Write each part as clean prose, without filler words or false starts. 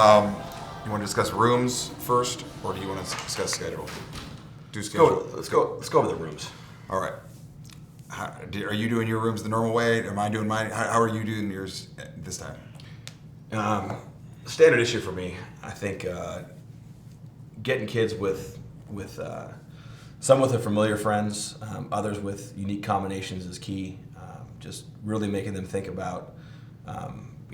You want to discuss rooms first, or do you want to discuss schedule? Let's go over the rooms. All right. Are you doing your rooms the normal way? Am I doing mine? How are you doing yours this time? Standard issue for me. I think getting kids with some with their familiar friends, others with unique combinations is key. Just really making them think about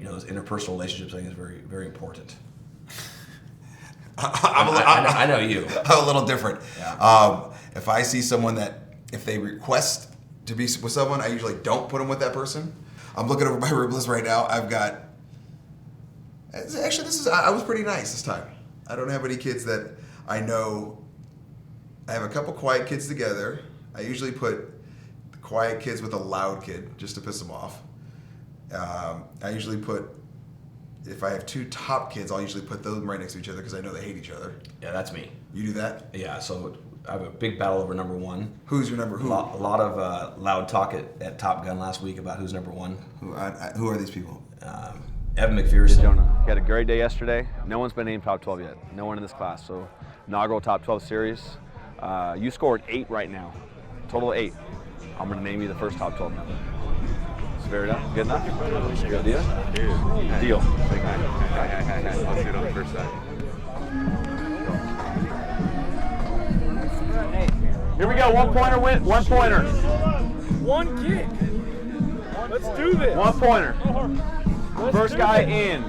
those interpersonal relationships. I think is very, very important. I know you. I'm a little different. Yeah. If I see someone if they request to be with someone, I usually don't put them with that person. I'm looking over my room list right now. I've got, actually I was pretty nice this time. I don't have any kids that I know. I have a couple quiet kids together. I usually put the quiet kids with a loud kid just to piss them off. I usually put, if I have two top kids, I'll usually put them right next to each other because I know they hate each other. Yeah, that's me. You do that? Yeah, so I have a big battle over number one. Who's your number? Who? A lot of loud talk at Top Gun last week about who's number one. Who are these people? Evan McPherson. Jonah. He had a great day yesterday. No one's been named top 12 yet. No one in this class. So inaugural top 12 series. You scored 8 right now. Total of 8. I'm going to name you the first top 12 now. Fair enough? Good enough? Good deal? Deal. Let's do it on the first side. Here we go. 1 pointer win. 1 pointer. One kick. Let's do this. 1 pointer. First guy in.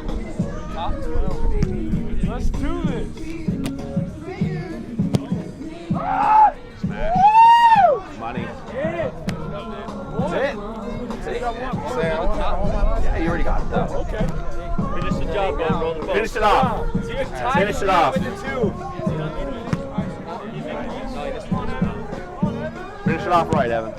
Let's do this. Smash. Money. That's it. Yeah, you already got it though. Okay. Finish the job, bro. Roll the ball. Finish it off. Finish it off. Finish it off right, Evan.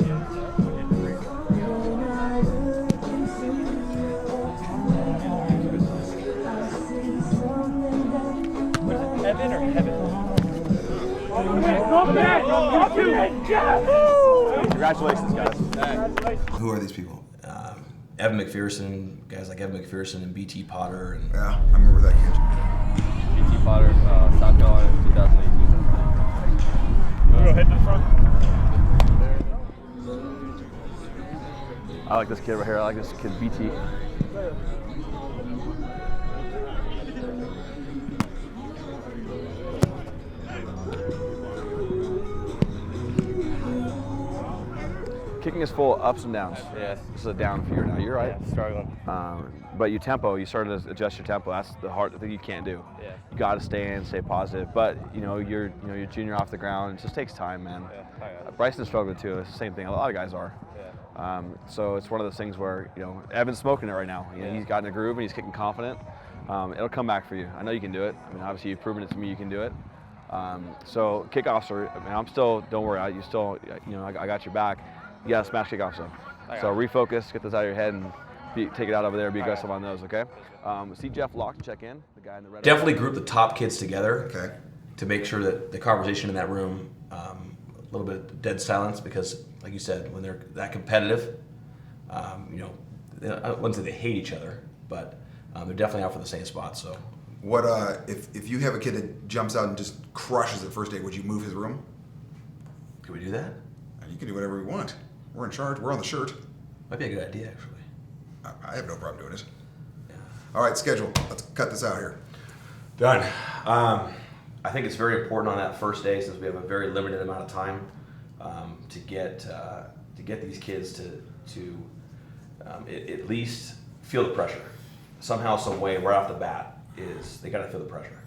Evan or Heaven? Congratulations, guys. Who are these people? Evan McPherson, guys like Evan McPherson and BT Potter. And Yeah, I remember that kid. BT Potter, South Carolina, 2018. We'll head to the front. I like this kid right here. I like this kid, BT. Kicking is full of ups and downs. Yes. This is a down for you now. You're right. Yeah, struggling. But you started to adjust your tempo. That's the hard thing you can't do. Yeah. You got to stay in, stay positive. But you're junior off the ground. It just takes time, man. Yeah. Bryson's struggling too. It's the same thing. A lot of guys are. Yeah. So it's one of those things where Evan's smoking it right now. Yeah. He's gotten a groove and he's kicking confident. It'll come back for you. I know you can do it. I mean, obviously you've proven it to me you can do it. So kickoffs are. I mean, I'm still. Don't worry. I got your back. You gotta smash kickoffs though. So refocus, get those out of your head, and take it out over there. Be aggressive on those, okay? See Jeff Locke check in, the guy in the red. definitely group the top kids together. Okay. To make sure that the conversation in that room, a little bit of dead silence, because like you said, when they're that competitive, I wouldn't say they hate each other, but they're definitely out for the same spot. So, What if you have a kid that jumps out and just crushes it first day, would you move his room? can we do that? You can do whatever we want. We're in charge. We're on the shirt. Might be a good idea, actually. I have no problem doing it. Yeah. All right, schedule. Let's cut this out here. Done. I think it's very important on that first day, since we have a very limited amount of time, to get these kids to at least feel the pressure. Somehow, some way, right off the bat, is they got to feel the pressure.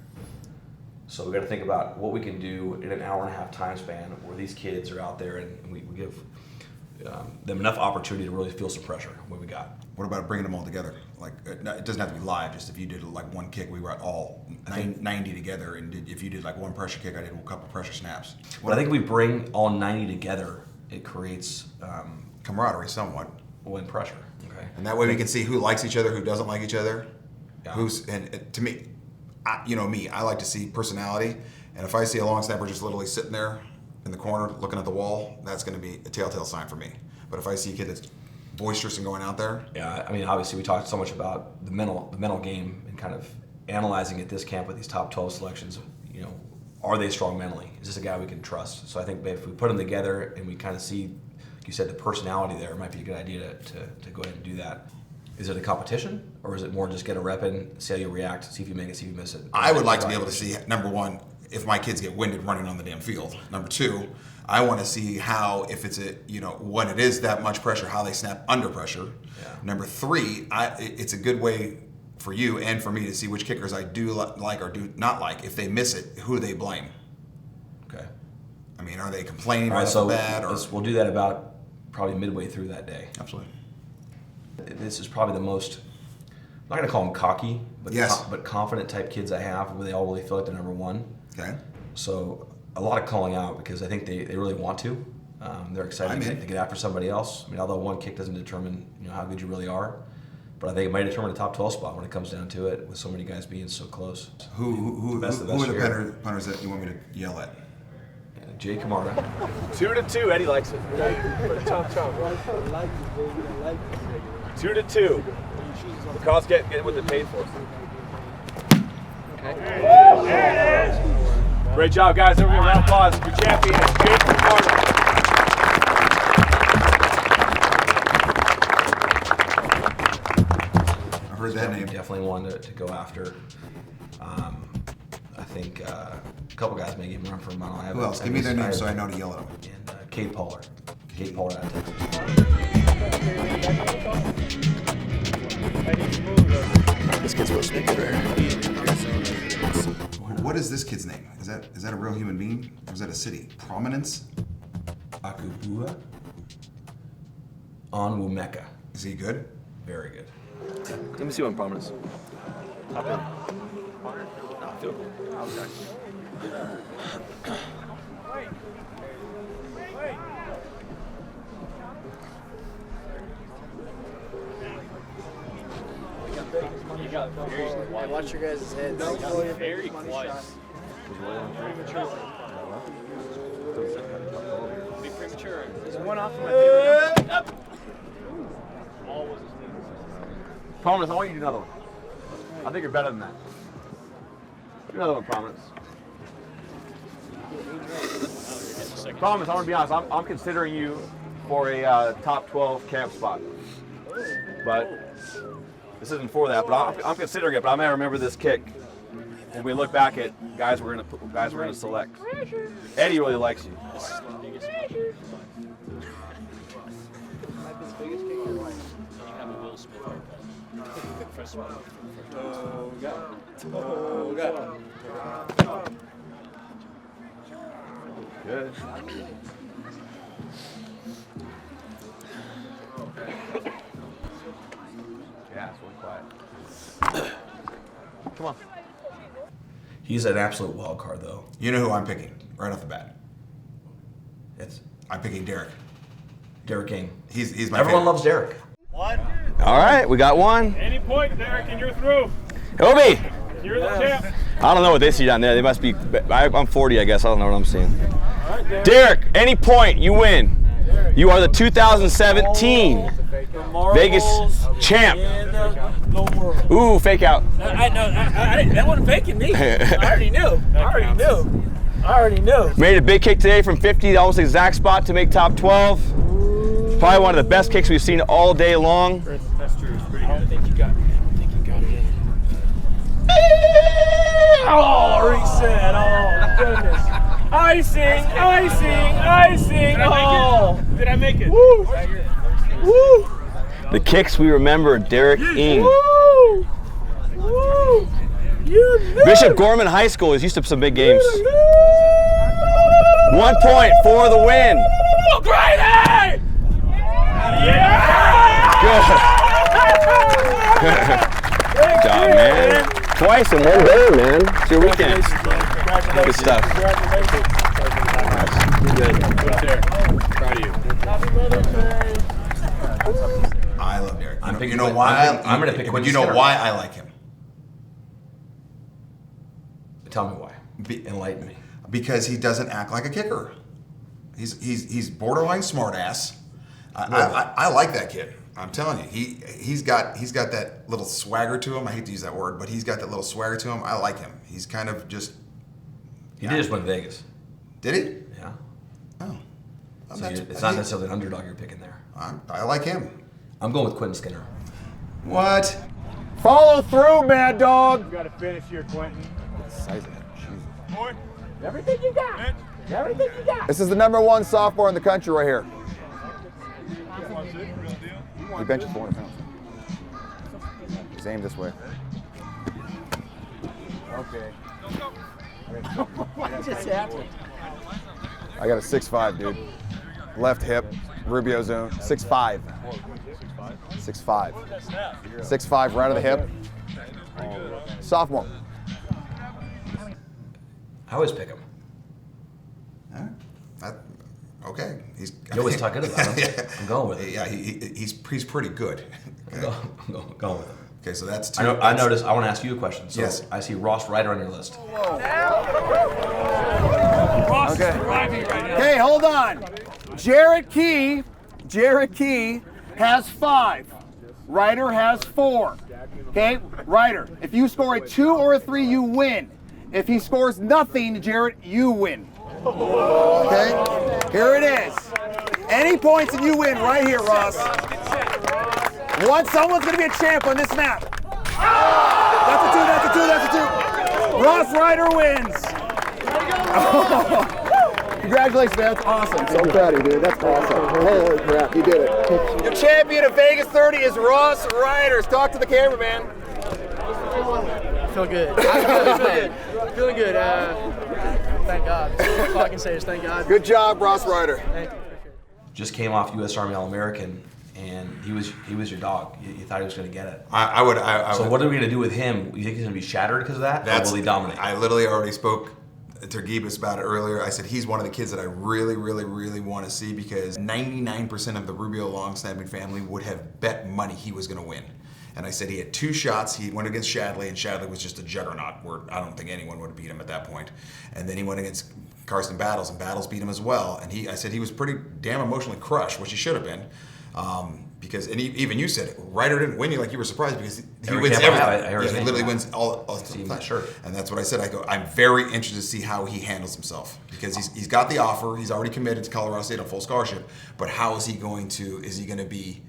So we got to think about what we can do in an hour and a half time span where these kids are out there and we give them enough opportunity to really feel some pressure. What we got. What about bringing them all together? Like, it doesn't have to be live. Just if you did like one kick, we were all 90 together, and if you did like one pressure kick, I did a couple pressure snaps. But I think if we bring all 90 together, it creates camaraderie somewhat. win pressure. Okay. And that way we can see who likes each other, who doesn't like each other. Yeah. And to me, I like to see personality. And if I see a long snapper just literally sitting there in the corner looking at the wall, that's going to be a telltale sign for me. But if I see a kid that's boisterous and going out there, Yeah, I mean, obviously we talked so much about the mental game and kind of analyzing at this camp with these top 12 selections, you know, are they strong mentally? Is this a guy we can trust? So I think if we put them together and we kind of see, like you said, the personality there, it might be a good idea to go ahead and do that. Is it a competition, or is it more just get a rep in, see how you react, see if you make it, see if you miss it? I would like to be able to see, number one, if my kids get winded running on the damn field. Number two, I want to see how, if it's when it is that much pressure, how they snap under pressure. Yeah. Number three, it's a good way for you and for me to see which kickers I do like or do not like. If they miss it, who they blame. Okay. I mean, are they complaining All right, right so bad? Or we'll do that about probably midway through that day. absolutely. This is probably the most, I'm not going to call them cocky, but, Yes. but confident type kids I have, where they all really feel like they're number one. Okay. So a lot of calling out because I think they really want to. They're excited to get after somebody else. I mean, although one kick doesn't determine how good you really are, but I think it might determine a top 12 spot when it comes down to it, with so many guys being so close. Who Best of the are best the here. punters that you want me to yell at? Jay Kamara. 2-2. Eddie likes it. Chomp, chomp. 2-2. The cost get what they paid for. Great job, guys. Everybody, round of applause. Your champion is Jay Kamara. I've heard that name. Definitely one to go after. I think a couple guys may give him run for a mile. Who else? Give me their names so I know to yell at them. And Cade Pollard. Cade Pollard out of Texas. This kid's supposed to be good. What is this kid's name? Is that a real human being? Or is that a city? Prominence? Akubua Onwumeka. Is he good? Very good. Let me see one prominence. Watch your guys' heads. Very quiet. Be premature. There's one off of my favorite. Prominence, I want you to do another one. I think you're better than that. Do another one, Prominence. Prominence, I want to be honest. I'm considering you for a top 12 camp spot. But this isn't for that. But I'm considering it. But I'm gonna remember this kick when we look back at guys we're gonna select. Eddie really likes you. Good. Yeah, it's really quiet. Come on. He's an absolute wild card, though. You know who I'm picking right off the bat? I'm picking Derek. Derek King. He's my Everyone favorite. loves Derek. All right, we got one. Any point, Derek, and you're through. Obi! You're the champ. I don't know what they see down there. They must be. I'm 40, I guess. I don't know what I'm seeing. Derek, any point, you win. You are the 2017 Vegas champ. Ooh, fake out. That wasn't faking me. I already knew. Made a big kick today from 50, almost the exact spot to make top 12. Probably one of the best kicks we've seen all day long. That's true. It's pretty good. I don't think you got it. Oh, reset. Oh, goodness. Icing. Oh. Did I make it? Woo. Woo. The kicks we remember, Derek Ing. Woo! You knew. Bishop Gorman High School is used to some big games. 1 point for the win. Grady! Yeah! Good job, man. Twice in one day, man. It's your weekend. Good stuff. Proud of you. I love Derek. I'm picking You know Quinn- why? I'm gonna pick Quinn You know Skinner. why I like him? Tell me why. Enlighten me. Because he doesn't act like a kicker. He's borderline smartass. I like that kid. I'm telling you, he's got that little swagger to him. I hate to use that word, but he's got that little swagger to him. I like him. He's kind of just. He did just win Vegas. Did he? Yeah. Oh. So it's not necessarily an underdog you're picking there. I like him. I'm going with Quentin Skinner. What? Follow through, Mad Dog. You got to finish here, Quentin. Boy. Everything you got. Everything you got. This is the #1 sophomore in the country right here. He benches 400 pounds. He's aimed this way. Okay. What just happened? I got a 6'5", dude. Left hip, Rubio zone, 6'5". 6'5". 6'5", right of the hip. Sophomore. I always pick him. Okay. You always talk good about him. Yeah. I'm going with it. Yeah, he's pretty good. Okay. I'm going with it. Okay, so that's two. I noticed. I want to ask you a question. So Yes. I see Ross Ryder on your list. Okay. Okay, hold on. Jarrett Key has 5. Ryder has 4. Okay, Ryder, if you score a 2 or a 3, you win. If he scores nothing, Jarrett, you win. Okay, here it is. Any points and you win right here, Ross. Someone's gonna be a champ on this map. That's a 2. Ross Ryder wins. Congratulations, man. That's awesome. So proud of you, dude. That's awesome. Holy crap, you did it. Your champion of Vegas 30 is Ross Ryder. Talk to the camera, man. I feel good. Feeling good. Thank God. That's all I can say is thank God. Good job, Ross Ryder. Thank you. Just came off U.S. Army All-American, and he was your dog. You thought he was going to get it. I would. So what are we going to do with him? You think he's going to be shattered because of that? Or will he dominate? I literally already spoke to Gibas about it earlier. I said he's one of the kids that I really, really, really want to see because 99% of the Rubio Long Snapping family would have bet money he was going to win. And I said he had 2 shots. He went against Shadley, and Shadley was just a juggernaut where I don't think anyone would have beat him at that point. And then he went against Carson Battles, and Battles beat him as well. And I said he was pretty damn emotionally crushed, which he should have been. Because, and even you said it, Ryder didn't win you like you were surprised because he wins everything. He literally wins all the time. Sure. And that's what I said. I go, I'm very interested to see how he handles himself because he's got the offer. He's already committed to Colorado State on full scholarship. But how is he going to be,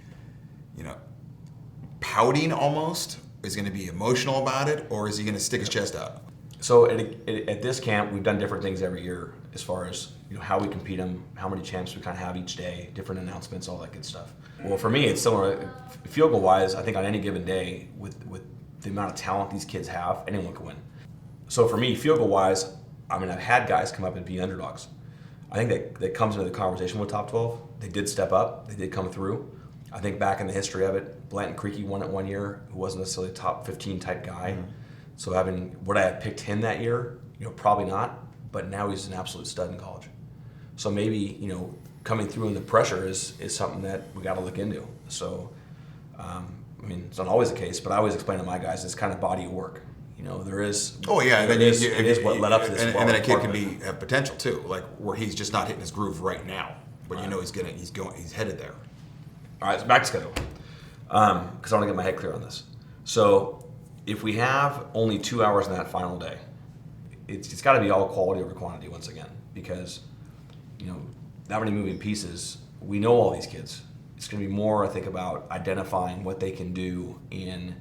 pouting almost? Is he going to be emotional about it, or is he going to stick his chest out? So at this camp, we've done different things every year as far as how we compete them, how many champs we kind of have each day, different announcements, all that good stuff. Well, for me, it's similar. Field goal wise, I think on any given day, with the amount of talent these kids have, anyone can win. So for me, field goal wise, I've had guys come up and be underdogs. I think that comes into the conversation with top 12. They did step up. They did come through. I think back in the history of it, Blanton Creaky won it one year, who wasn't necessarily a top 15 type guy. Mm-hmm. So would I have picked him that year? Probably not. But now he's an absolute stud in college. So maybe coming through in the pressure is something that we got to look into. So it's not always the case, but I always explain to my guys it's kind of body of work. There is. Oh yeah, it is what led up to this. And then a kid can have potential too, like where he's just not hitting his groove right now, but he's headed there. All right, so back to schedule, because I want to get my head clear on this. So if we have only 2 hours in that final day, it's got to be all quality over quantity once again, because that many moving pieces. We know all these kids. It's going to be more, I think, about identifying what they can do in,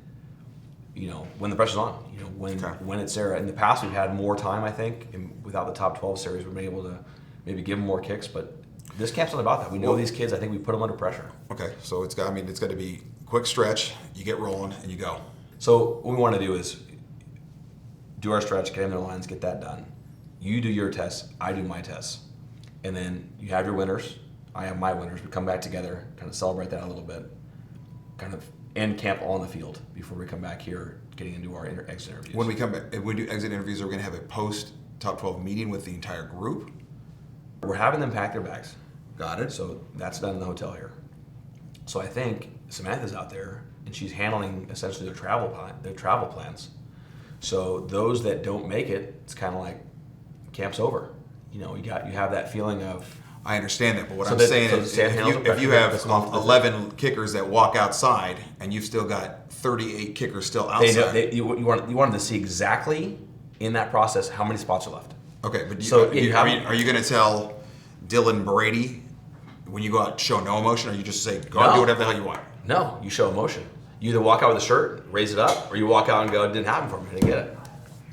when the pressure's on. When it's there. In the past, we've had more time, I think, and without the top 12 series, we've been able to maybe give them more kicks, but. This camp's not about that. We know these kids. I think we put them under pressure. Okay, so it's got to be quick stretch. You get rolling and you go. So what we want to do is do our stretch, get in their lines, get that done. You do your tests. I do my tests, and then you have your winners. I have my winners. We come back together, kind of celebrate that a little bit, kind of end camp on the field before we come back here, getting into our exit interviews. When we come back, if we do exit interviews, are we going to have a post top 12 meeting with the entire group? We're having them pack their bags. Got it. So that's done in the hotel here. So I think Samantha's out there, and she's handling essentially their travel plans. So those that don't make it, it's kind of like camp's over. You have that feeling of I understand that, but what So I'm that- saying so is, the sand handles if you are have pressure, that's 11 kickers that walk outside, and you've still got 38 kickers still They know, outside. you wanted to see exactly in that process how many spots are left. Okay, but So are you going to tell Dylan Brady when you go out show no emotion, or you just say go out and do whatever the hell you want? No, you show emotion. You either walk out with a shirt, raise it up, or you walk out and go, it didn't happen for me, I didn't get it.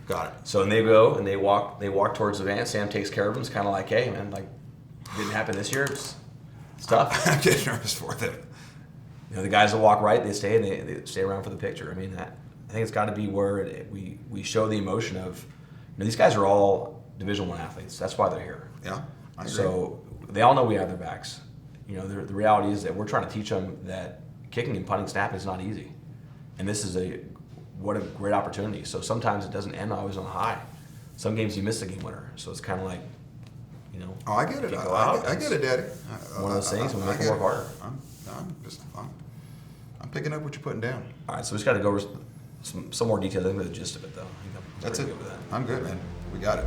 Got it. So then they go and they walk towards the van. Sam takes care of them. It's kind of like, hey man, like didn't happen this year. It's tough. I'm getting nervous for them. You know, the guys that walk right, they stay and they stay around for the picture. I mean, I think it's got to be where we show the emotion of, you know, these guys are all Division I athletes. That's why they're here. Yeah, I agree. So they all know we have their backs. You know, the reality is that we're trying to teach them that kicking and punting snapping is not easy, and this is what a great opportunity. So sometimes it doesn't end always on a high. Some games you miss the game winner. So it's kind of like, you know. Oh, I get it. you go out, I get it, Daddy. One of those things, we I make get it work harder. I'm picking up what you're putting down. All right, so we just got to go over some more detail. I think the gist of it, though. I think That's it. pretty good with that. I'm good, man. We got it.